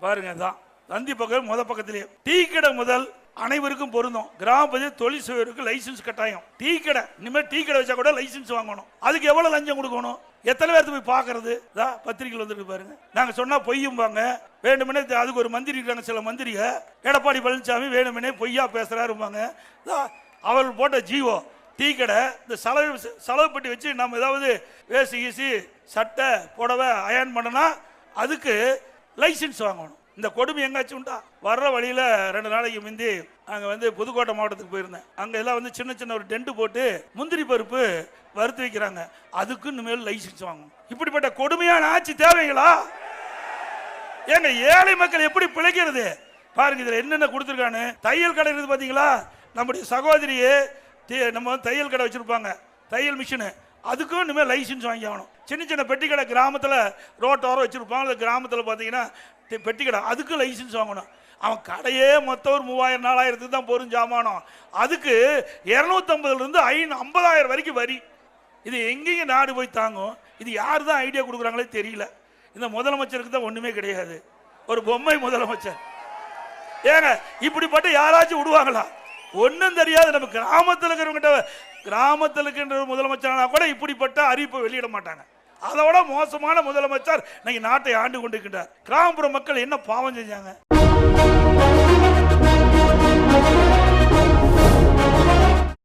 பாருங்க தான் தந்தி பக்கம் பக்கத்திலேயே டீ கடை முதல் அனைவருக்கும் பொருந்தும். கிராம பகுதியில் தொழில் செய்வதற்கு லைசன்ஸ் கட்டாயம். டீ கடை இனிமேல் டீ கடை வச்சா கூட லைசன்ஸ் வாங்கணும். அதுக்கு எவ்வளவு லஞ்சம் கொடுக்கணும்? எத்தனை பேர்த்து போய் பாக்குறது? பத்திரிகையில் வந்துருக்கு பாருங்க. நாங்க சொன்னா பொய்யும்பாங்க. வேணுமெனே அதுக்கு ஒரு மந்திரி இருக்காங்க, சில மந்திரிக எடப்பாடி பழனிசாமி வேணுமெனே பொய்யா பேசுறாருப்பாங்க. அவர்கள் போட்ட ஜீவோ டீ கடை இந்த செலவு பட்டி வச்சு நம்ம ஏதாவது வேசி கீசி சட்டை புடவை அயன் பண்ணனா அதுக்கு லைசன்ஸ் வாங்கணும். இந்த கொடுமை எங்காச்சும் உண்டா? வர்ற வழியில 2 நாளைக்கு முந்தி அங்க புதுக்கோட்டை மாவட்டத்துக்கு போயிருந்தேன். அங்க எல்லாம் சின்ன சின்ன ஒரு டென்ட் போட்டு முந்திரி பருப்பு வறுத்து வைக்கிறாங்க. அதுக்கு இனிமேல் லைசன்ஸ் வாங்கணும். இப்படிப்பட்ட கொடுமையான ஆட்சி தேவைங்களா? ஏங்க ஏழை மக்கள் எப்படி பிழைக்கிறது பாருங்க. இதுல என்னென்ன கொடுத்துருக்கானு தையல் கடை இருக்குது பாத்தீங்களா? நம்முடைய சகோதரியே நம்ம தையல் கடை வச்சிருப்பாங்க, தையல் மிஷினு. அதுக்கும் இனிமேல் லைசன்ஸ் வாங்கி ஆகணும். சின்ன சின்ன பெட்டி கடை கிராமத்தில் ரோட்டோரம் வச்சிருப்பாங்க. கிராமத்தில் பார்த்தீங்கன்னா பெட்டி கடை, அதுக்கு லைசன்ஸ் வாங்கணும். அவன் கடையே மொத்தம் ஒரு 3000-4000 தான் போரும் ஜாமானம். அதுக்கு 250 50,000 வரைக்கும் வரி. இது எங்கேயும் நாடு போய் தாங்கும்? இது யார் தான் ஐடியா கொடுக்குறாங்களே தெரியல. இந்த முதலமைச்சருக்கு தான் ஒண்ணுமே கிடையாது, ஒரு பொம்மை முதலமைச்சர். ஏங்க இப்படிப்பட்ட யாராச்சும் விடுவாங்களா? ஒன்றும் தெரியாது. நம்ம கிராமத்தில் இருக்கிறவங்கிட்ட கிராமத்தில் இருக்கின்ற முதலமைச்சரானா கூட இப்படிப்பட்ட அறிவிப்பை வெளியிட மாட்டாங்க. அதோட மோசமான முதலமைச்சர் இன்னைக்கு நாட்டை ஆண்டு கொண்டிருக்கின்றார். கிராமப்புற மக்கள் என்ன பாவம் செஞ்சாங்க?